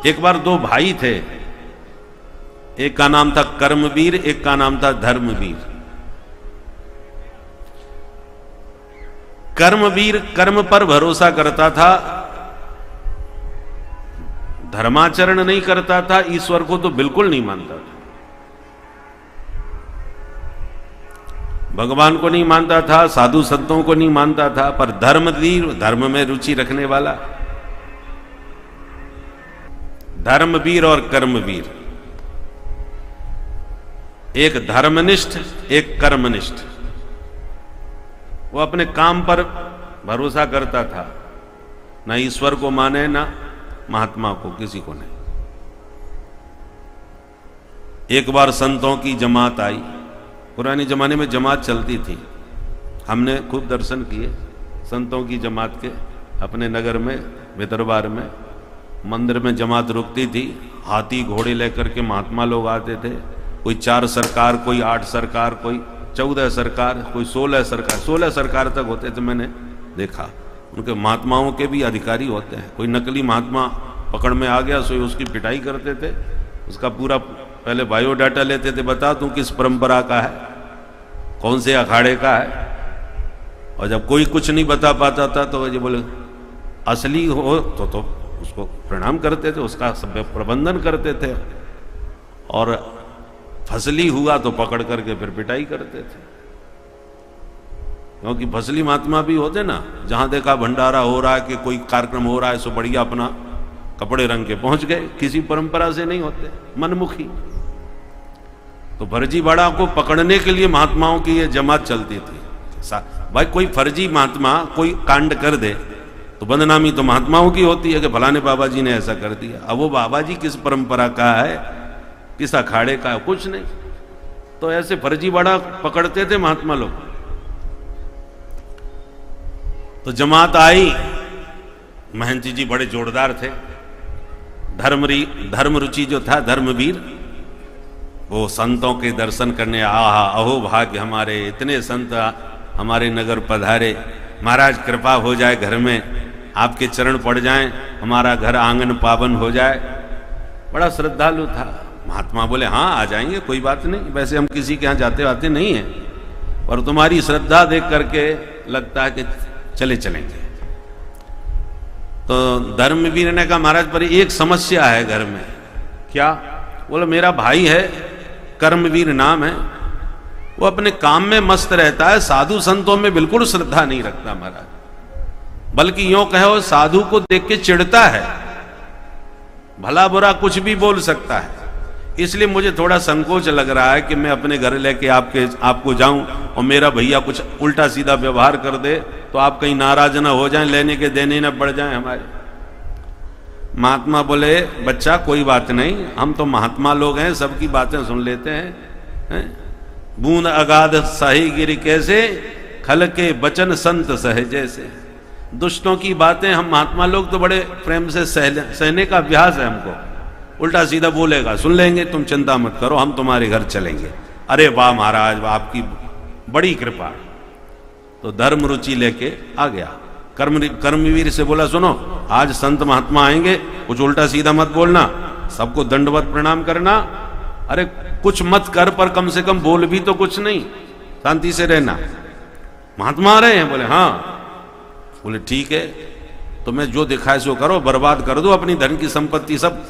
एक बार दो भाई थे, एक का नाम था कर्मवीर, एक का नाम था धर्मवीर। कर्मवीर कर्म पर भरोसा करता था, धर्माचरण नहीं करता था, ईश्वर को तो बिल्कुल नहीं मानता था, भगवान को नहीं मानता था, साधु संतों को नहीं मानता था। पर धर्मवीर, धर्म में रुचि रखने वाला, धर्मवीर और कर्मवीर, एक धर्मनिष्ठ एक कर्मनिष्ठ। वो अपने काम पर भरोसा करता था, ना ईश्वर को माने ना महात्मा को, किसी को नहीं। एक बार संतों की जमात आई, पुराने जमाने में जमात चलती थी, हमने खूब दर्शन किए संतों की जमात के अपने नगर में, भितरवार में। मंदिर में जमात रुकती थी, हाथी घोड़े लेकर के महात्मा लोग आते थे, कोई 4 सरकार, कोई 8 सरकार, कोई 14 सरकार, कोई 16 सरकार, 16 सरकार तक होते थे। मैंने देखा उनके महात्माओं के भी अधिकारी होते हैं। कोई नकली महात्मा पकड़ में आ गया सो उसकी पिटाई करते थे, उसका पूरा पहले बायोडाटा लेते थे, बता तू किस परंपरा का है, कौन से अखाड़े का है। और जब कोई कुछ नहीं बता पाता था तो ये बोले असली हो तो उसको प्रणाम करते थे, उसका सब प्रबंधन करते थे, और फसली हुआ तो पकड़ करके फिर पिटाई करते थे। क्योंकि फसली महात्मा भी होते ना, जहां देखा भंडारा हो रहा है कि कोई कार्यक्रम हो रहा है, सो बढ़िया अपना कपड़े रंग के पहुंच गए, किसी परंपरा से नहीं होते, मनमुखी। तो फर्जीवाड़ा को पकड़ने के लिए महात्माओं की ये जमात चलती थी। भाई कोई फर्जी महात्मा कोई कांड कर दे तो बदनामी तो महात्माओं की होती है कि फलाने बाबा जी ने ऐसा कर दिया। अब वो बाबा जी किस परंपरा का है, किस अखाड़े का है, कुछ नहीं। तो ऐसे फर्जीवाड़ा पकड़ते थे महात्मा लोग। तो जमात आई, महंती जी बड़े जोरदार थे, धर्म रुचि जो था धर्मवीर, वो संतों के दर्शन करने, आहा अहो भाग्य हमारे, इतने संत हमारे नगर पधारे, महाराज कृपा हो जाए, घर में आपके चरण पड़ जाएं, हमारा घर आंगन पावन हो जाए। बड़ा श्रद्धालु था। महात्मा बोले हाँ आ जाएंगे, कोई बात नहीं, वैसे हम किसी के यहाँ जाते आते नहीं हैं, पर तुम्हारी श्रद्धा देख करके लगता है कि चले चलेंगे। तो धर्मवीर ने कहा महाराज पर एक समस्या है घर में। क्या? बोला मेरा भाई है, कर्मवीर नाम है, वो अपने काम में मस्त रहता है, साधु संतों में बिल्कुल श्रद्धा नहीं रखता महाराज, बल्कि यूं कहो साधु को देख के चिढ़ता है, भला बुरा कुछ भी बोल सकता है। इसलिए मुझे थोड़ा संकोच लग रहा है कि मैं अपने घर लेके आपको जाऊं और मेरा भैया कुछ उल्टा सीधा व्यवहार कर दे तो आप कहीं नाराज ना हो जाएं, लेने के देने ना बढ़ जाएं हमारे। महात्मा बोले बच्चा कोई बात नहीं, हम तो महात्मा लोग हैं, सबकी बातें सुन लेते हैं। बूंद अगाध सही गिरी कैसे, खल के बचन संत सहजे से। दुष्टों की बातें हम महात्मा लोग तो बड़े प्रेम से सहने का अभ्यास है हमको। उल्टा सीधा बोलेगा सुन लेंगे, तुम चिंता मत करो, हम तुम्हारे घर चलेंगे। अरे वाह महाराज, वाह आपकी बड़ी कृपा। तो धर्म रुचि लेके आ गया। कर्मवीर से बोला सुनो आज संत महात्मा आएंगे, कुछ उल्टा सीधा मत बोलना, सबको दंडवत प्रणाम करना। अरे कुछ मत कर पर कम से कम बोल भी तो कुछ नहीं, शांति से रहना। महात्मा आ रहे हैं? बोले हाँ। बोले ठीक है, तुम्हें जो दिखाए सो करो, बर्बाद कर दो अपनी धन की संपत्ति सब,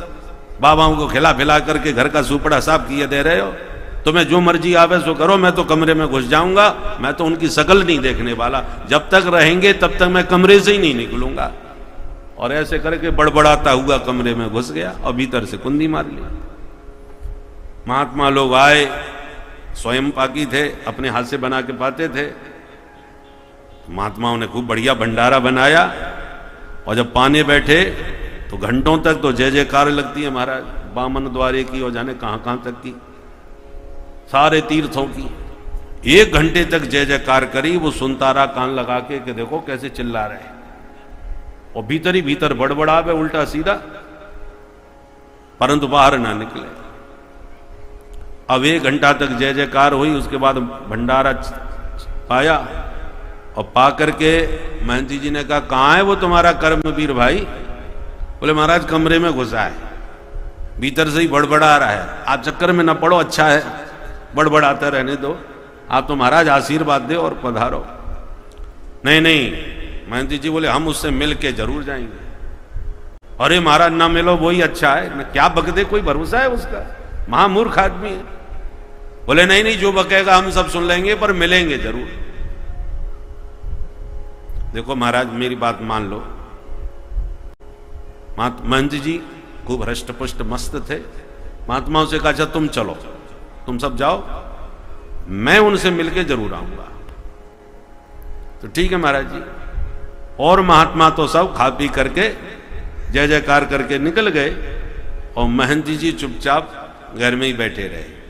बाबाओं को खिला पिला करके घर का सुपड़ा साफ किए दे रहे हो, तुम्हें जो मर्जी आवे सो करो, मैं तो कमरे में घुस जाऊंगा, मैं तो उनकी शकल नहीं देखने वाला, जब तक रहेंगे तब तक मैं कमरे से ही नहीं निकलूंगा। और ऐसे करके बड़बड़ाता हुआ कमरे में घुस गया और भीतर से कुंडी मार ली। महात्मा लोग आए, स्वयं पाकी थे, अपने हाथ से बना के पाते थे। महात्माओं ने खूब बढ़िया भंडारा बनाया और जब पाने बैठे तो घंटों तक तो जय जयकार लगती है महाराज, बामन द्वारे की और जाने कहां कहां तक की, सारे तीर्थों की। 1 घंटे तक जय जयकार करी। वो सुनता रहा कान लगा के कि देखो कैसे चिल्ला रहे, और भीतर ही भीतर बड़बड़ावे उल्टा सीधा, परंतु बाहर ना निकले। अब 1 घंटा तक जय जयकार हुई, उसके बाद भंडारा पाया और पा करके महंती जी ने कहा कहाँ है वो तुम्हारा कर्मवीर भाई? बोले महाराज कमरे में घुसा है। भीतर से ही बड़बड़ा रहा है। आप चक्कर में ना पड़ो, अच्छा है, बड़बड़ाता रहने दो, आप तो महाराज आशीर्वाद दे और पधारो। नहीं नहीं, महंती जी बोले हम उससे मिल के जरूर जाएंगे। अरे महाराज ना मिलो वही अच्छा है, ना क्या बक दे, कोई भरोसा है उसका, महामूर्ख आदमी है। बोले नहीं नहीं, जो बकेगा हम सब सुन लेंगे, पर मिलेंगे जरूर। देखो महाराज मेरी बात मान लो, महंत जी खूब हृष्ट पुष्ट मस्त थे। महात्माओं से कहा अच्छा तुम चलो, तुम सब जाओ, मैं उनसे मिलके जरूर आऊंगा। तो ठीक है महाराज जी। और महात्मा तो सब खा पी करके जय जयकार करके निकल गए, और महंत जी चुपचाप घर में ही बैठे रहे।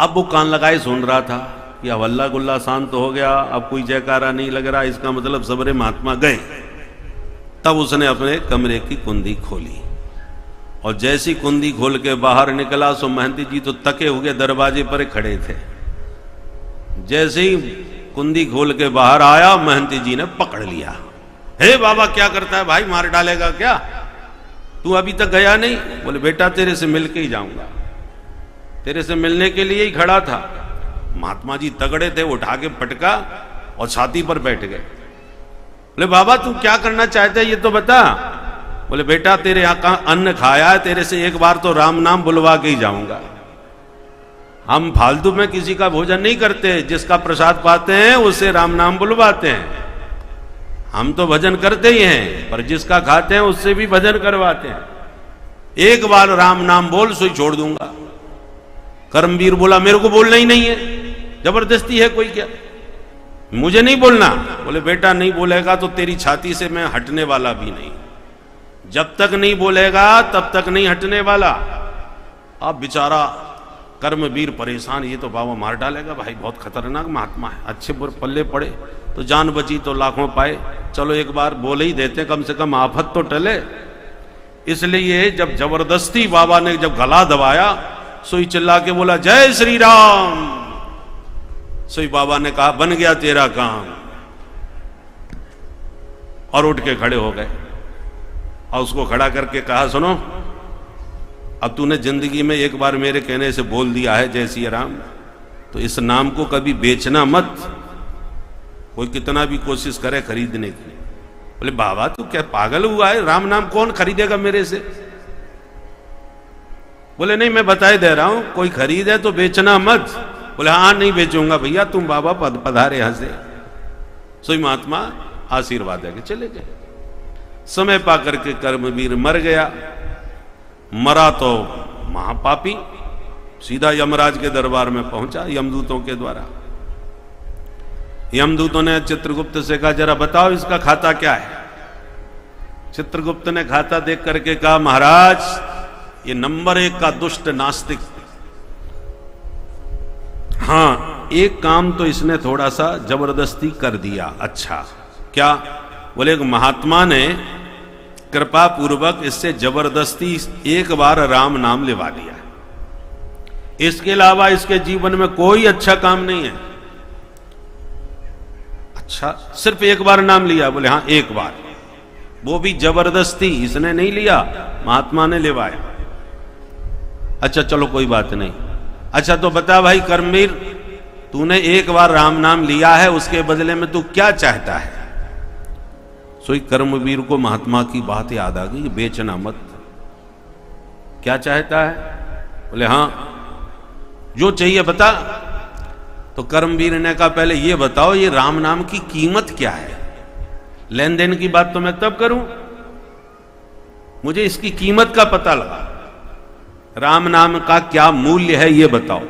अब वो कान लगाए सुन रहा था कि अब हल्ला गुल्ला शांत हो गया, अब कोई जयकारा नहीं लग रहा, इसका मतलब सबरे महात्मा गए। तब उसने अपने कमरे की कुंडी खोली, और जैसी कुंडी खोल के बाहर निकला सो महंती जी तो तके हुए दरवाजे पर खड़े थे। जैसे ही कुंडी खोल के बाहर आया, महंती जी ने पकड़ लिया। हे बाबा क्या करता है भाई, मार डालेगा क्या, तू अभी तक गया नहीं? बोले बेटा तेरे से मिल के ही जाऊंगा, तेरे से मिलने के लिए ही खड़ा था। महात्मा जी तगड़े थे, उठा के पटका और छाती पर बैठ गए। बोले बाबा तू क्या करना चाहते है ये तो बता। बोले बेटा तेरे यहां का अन्न खाया है, तेरे से एक बार तो राम नाम बुलवा के ही जाऊंगा। हम फालतू में किसी का भोजन नहीं करते, जिसका प्रसाद पाते हैं उससे राम नाम बुलवाते हैं। हम तो भजन करते ही हैं, पर जिसका खाते हैं उससे भी भजन करवाते हैं। एक बार राम नाम बोल सो ही छोड़ दूंगा। कर्मवीर बोला मेरे को बोलना ही नहीं है, जबरदस्ती है कोई क्या, मुझे नहीं बोलना। बोले बेटा नहीं बोलेगा तो तेरी छाती से मैं हटने वाला भी नहीं, जब तक नहीं बोलेगा तब तक नहीं हटने वाला। अब बेचारा कर्मवीर परेशान, ये तो बाबा मार डालेगा भाई, बहुत खतरनाक महात्मा है, अच्छे पल्ले पड़े तो जान बची तो लाखों पाए, चलो एक बार बोले ही देते, कम से कम आफत तो टले। इसलिए जब जबरदस्ती बाबा ने जब गला दबाया, सोई चिल्ला के बोला जय श्री राम। सोई बाबा ने कहा बन गया तेरा काम, और उठ के खड़े हो गए। और उसको खड़ा करके कहा सुनो, अब तूने जिंदगी में एक बार मेरे कहने से बोल दिया है जय श्री राम, तो इस नाम को कभी बेचना मत, कोई कितना भी कोशिश करे खरीदने की। बोले बाबा तू क्या पागल हुआ है, राम नाम कौन खरीदेगा मेरे से। बोले नहीं मैं बताए दे रहा हूं, कोई खरीदे तो बेचना मत। बोले हाँ नहीं बेचूंगा भैया, तुम बाबा पधारे यहां से। सोई महात्मा आशीर्वाद है कि चले गए। समय पा करके कर्मवीर मर गया। मरा तो महापापी, सीधा यमराज के दरबार में पहुंचा यमदूतों के द्वारा। यमदूतों ने चित्रगुप्त से कहा जरा बताओ इसका खाता क्या है। चित्रगुप्त ने खाता देख करके कहा महाराज ये नंबर 1 का दुष्ट नास्तिक। हाँ एक काम तो इसने थोड़ा सा जबरदस्ती कर दिया। अच्छा क्या? बोले एक महात्मा ने कृपा पूर्वक इससे जबरदस्ती एक बार राम नाम लिवा दिया, इसके अलावा इसके जीवन में कोई अच्छा काम नहीं है। अच्छा सिर्फ एक बार नाम लिया? बोले हाँ एक बार, वो भी जबरदस्ती, इसने नहीं लिया, महात्मा ने लिवाया। अच्छा चलो कोई बात नहीं। अच्छा तो बता भाई कर्मवीर, तूने एक बार राम नाम लिया है, उसके बदले में तू क्या चाहता है? सोई कर्मवीर को महात्मा की बात याद आ गई, बेचना मत। क्या चाहता है? बोले हाँ जो चाहिए बता। तो कर्मवीर ने कहा पहले ये बताओ ये राम नाम की कीमत क्या है। लेन देन की बात तो मैं तब करूं, मुझे इसकी कीमत का पता लगा, राम नाम का क्या मूल्य है ये बताओ।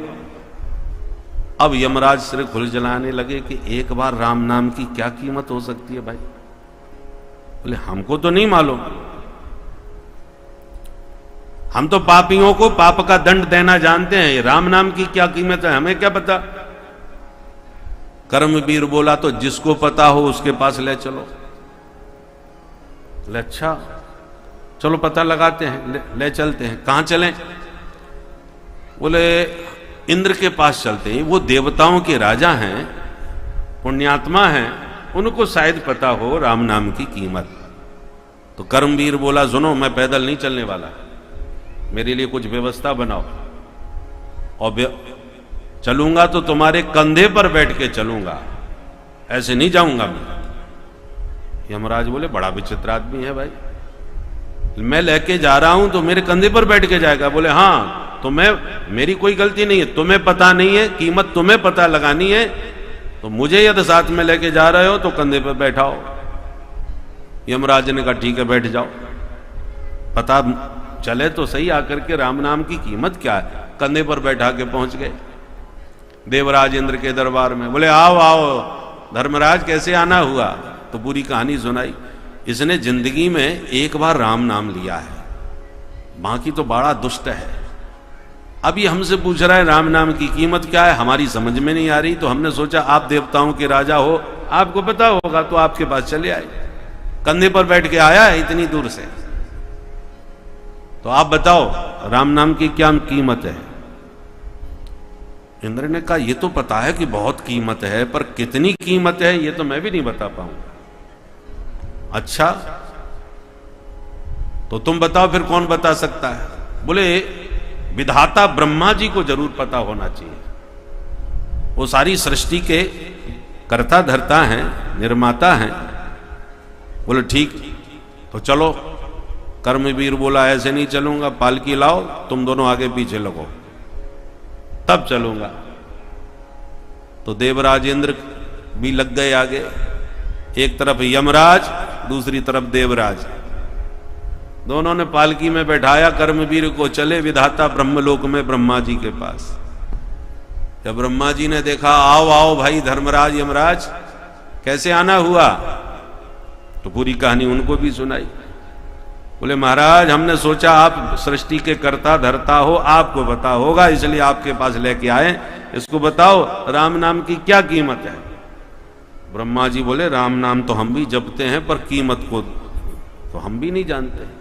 अब यमराज सिर खुल जलाने लगे कि एक बार राम नाम की क्या कीमत हो सकती है भाई। बोले हमको तो नहीं मालूम, हम तो पापियों को पाप का दंड देना जानते हैं, ये राम नाम की क्या कीमत है हमें क्या पता। कर्मवीर बोला तो जिसको पता हो उसके पास ले चलो। बोले अच्छा चलो पता लगाते हैं, ले चलते हैं। कहां चलें? बोले इंद्र के पास चलते हैं, वो देवताओं के राजा हैं, पुण्यात्मा हैं, उनको शायद पता हो राम नाम की कीमत। तो कर्मवीर बोला सुनो मैं पैदल नहीं चलने वाला, मेरे लिए कुछ व्यवस्था बनाओ, और चलूंगा तो तुम्हारे कंधे पर बैठ के चलूंगा, ऐसे नहीं जाऊंगा मैं। यमराज बोले बड़ा विचित्र आदमी है भाई, मैं लेके जा रहा हूं तो मेरे कंधे पर बैठ के जाएगा। बोले हाँ, तो मेरी कोई गलती नहीं है, तुम्हें पता नहीं है, कीमत तुम्हें पता लगानी है, तो मुझे यदि साथ में लेके जा रहे हो तो कंधे पर बैठाओ। यमराज ने कहा ठीक है बैठ जाओ, पता चले तो सही आकर के राम नाम की कीमत क्या है। कंधे पर बैठा के पहुंच गए देवराज इंद्र के दरबार में। बोले आओ आओ धर्मराज, कैसे आना हुआ? तो पूरी कहानी सुनाई। इसने जिंदगी में एक बार राम नाम लिया है, बाकी तो बड़ा दुष्ट है। अभी हमसे पूछ रहा है राम नाम की कीमत क्या है, हमारी समझ में नहीं आ रही। तो हमने सोचा आप देवताओं के राजा हो, आपको पता होगा, तो आपके पास चले आए। कंधे पर बैठ के आया है इतनी दूर से, तो आप बताओ राम नाम की क्या कीमत है? इंद्र ने कहा ये तो पता है कि बहुत कीमत है, पर कितनी कीमत है ये तो मैं भी नहीं बता पाऊंगा। अच्छा तो तुम बताओ फिर कौन बता सकता है? बोले विधाता ब्रह्मा जी को जरूर पता होना चाहिए, वो सारी सृष्टि के कर्ता धर्ता हैं, निर्माता हैं। बोले ठीक, तो चलो। कर्मवीर बोला ऐसे नहीं चलूंगा, पालकी लाओ, तुम दोनों आगे पीछे लगो, तब चलूंगा। तो देवराज इंद्र भी लग गए आगे, एक तरफ यमराज, दूसरी तरफ देवराज। दोनों ने पालकी में बैठाया कर्मवीर को, चले विधाता ब्रह्मलोक में ब्रह्मा जी के पास। जब ब्रह्मा जी ने देखा आओ आओ भाई धर्मराज यमराज, कैसे आना हुआ, तो पूरी कहानी उनको भी सुनाई। बोले महाराज हमने सोचा आप सृष्टि के कर्ता धर्ता हो, आपको पता होगा, इसलिए आपके पास लेके आए। इसको बताओ राम नाम की क्या कीमत है? ब्रह्मा जी बोले राम नाम तो हम भी जपते हैं, पर कीमत को तो हम भी नहीं जानते।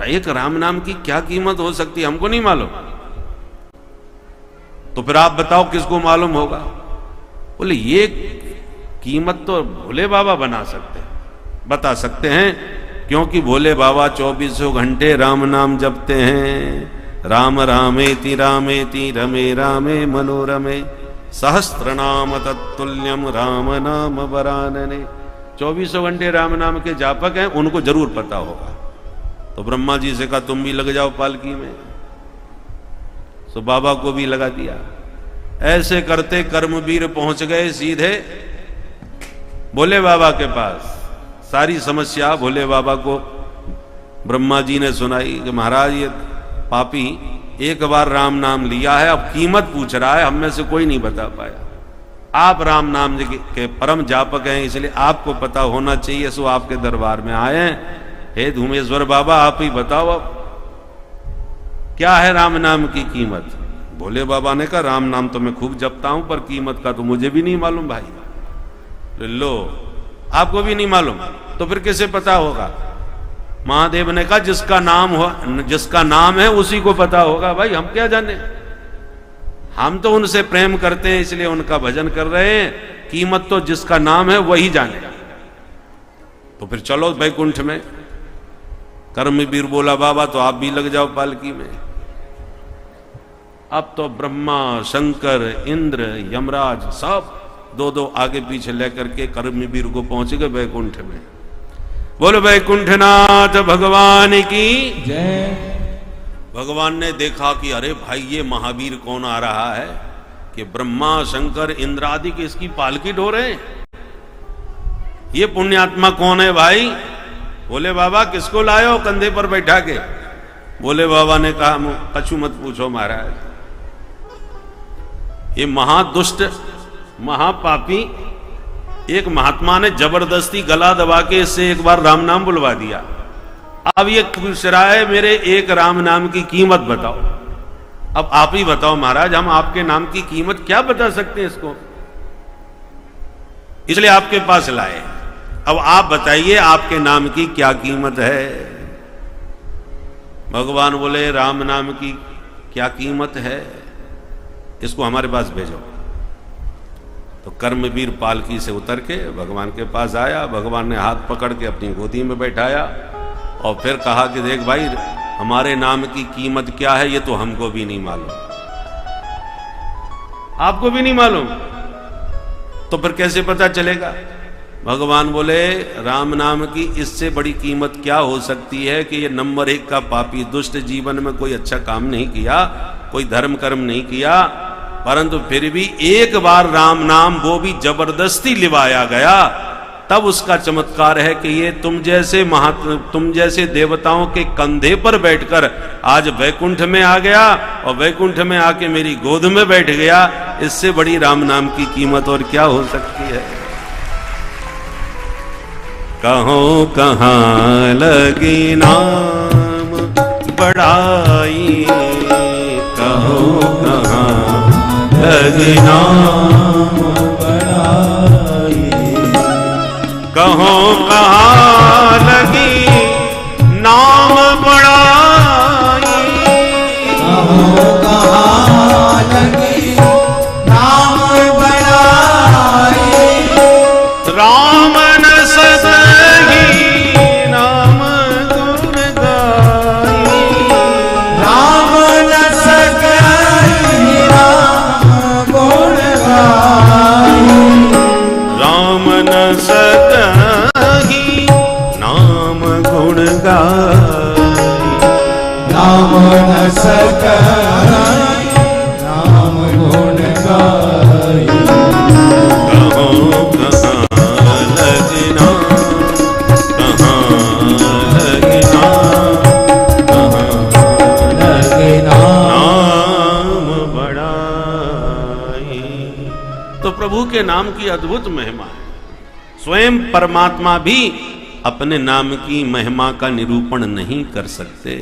एक राम नाम की क्या कीमत हो सकती है, हमको नहीं मालूम। तो फिर आप बताओ किसको मालूम होगा? बोले ये कीमत तो भोले बाबा बता सकते हैं, क्योंकि भोले बाबा 24 घंटे राम नाम जपते हैं। राम रामेति रामेति रमे रामे मनोरमे सहस्त्र नाम तत्तुल्यम राम नाम वरानने। 24 घंटे राम नाम के जापक हैं, उनको जरूर पता होगा। तो ब्रह्मा जी से कहा तुम भी लग जाओ पालकी में, तो बाबा को भी लगा दिया। ऐसे करते कर्मवीर पहुंच गए सीधे भोले बाबा के पास। सारी समस्या भोले बाबा को ब्रह्मा जी ने सुनाई कि महाराज ये पापी एक बार राम नाम लिया है, अब कीमत पूछ रहा है, हम में से कोई नहीं बता पाया। आप राम नाम के परम जापक हैं, इसलिए आपको पता होना चाहिए, सो आपके दरबार में आए हैं। हे धूमेश्वर बाबा आप ही बताओ अब क्या है राम नाम की कीमत? भोले बाबा ने कहा राम नाम तो मैं खूब जपता हूं, पर कीमत का तो मुझे भी नहीं मालूम भाई। लो आपको भी नहीं मालूम, तो फिर किसे पता होगा? महादेव ने कहा जिसका नाम है उसी को पता होगा। भाई हम क्या जाने, हम तो उनसे प्रेम करते हैं इसलिए उनका भजन कर रहे हैं, कीमत तो जिसका नाम है वही जानेगा। तो फिर चलो बैकुंठ में। कर्मवीर बोला बाबा तो आप भी लग जाओ पालकी में। अब तो ब्रह्मा शंकर इंद्र यमराज सब दो आगे पीछे लेकर के कर्मवीर को पहुंच गए बैकुंठ में। बोलो बैकुंठनाथ भगवान की जय। भगवान ने देखा कि अरे भाई ये महावीर कौन आ रहा है कि ब्रह्मा शंकर इंद्र आदि की इसकी पालकी ढो रहे हैं। ये पुण्यात्मा कौन है भाई? बोले बाबा किसको लायो कंधे पर बैठा के? बोले बाबा ने कहा कछु मत पूछो महाराज, ये महादुष्ट महापापी एक महात्मा ने जबरदस्ती गला दबा के इससे एक बार राम नाम बुलवा दिया। अब ये पूछ रहा है मेरे एक राम नाम की कीमत बताओ। अब आप ही बताओ महाराज, हम आपके नाम की कीमत क्या बता सकते हैं इसको, इसलिए आपके पास लाए। अब आप बताइए आपके नाम की क्या कीमत है? भगवान बोले राम नाम की क्या कीमत है, इसको हमारे पास भेजो। तो कर्मवीर पालकी से उतर के भगवान के पास आया। भगवान ने हाथ पकड़ के अपनी गोदी में बैठाया और फिर कहा कि देख भाई हमारे नाम की कीमत क्या है ये तो हमको भी नहीं मालूम, आपको भी नहीं मालूम, तो फिर कैसे पता चलेगा? भगवान बोले राम नाम की इससे बड़ी कीमत क्या हो सकती है कि ये नंबर 1 का पापी दुष्ट, जीवन में कोई अच्छा काम नहीं किया, कोई धर्म कर्म नहीं किया, परंतु फिर भी एक बार राम नाम वो भी जबरदस्ती लिवाया गया, तब उसका चमत्कार है कि ये तुम जैसे देवताओं के कंधे पर बैठकर आज वैकुंठ में आ गया और वैकुंठ में आके मेरी गोद में बैठ गया। इससे बड़ी राम नाम की कीमत और क्या हो सकती है? कहो कहाँ लगी नाम बड़ाई, कहो कहाँ लगी नाम बड़ाई, कहो कहाँ लगी नाम बड़ाई, कहो कहाँ लगी नाम बड़ाई, राम न सही नाम गुण गाई, राम न सही नाम गुण गाई, राम न सही नाम गुण गाई, राम न सही नाम गुण गाई, कहो कहाँ लगना, कहाँ लगना, कहाँ लगना नाम बड़ाई। तो प्रभु के नाम की अद्भुत महिमा है। स्वयं परमात्मा भी अपने नाम की महिमा का निरूपण नहीं कर सकते।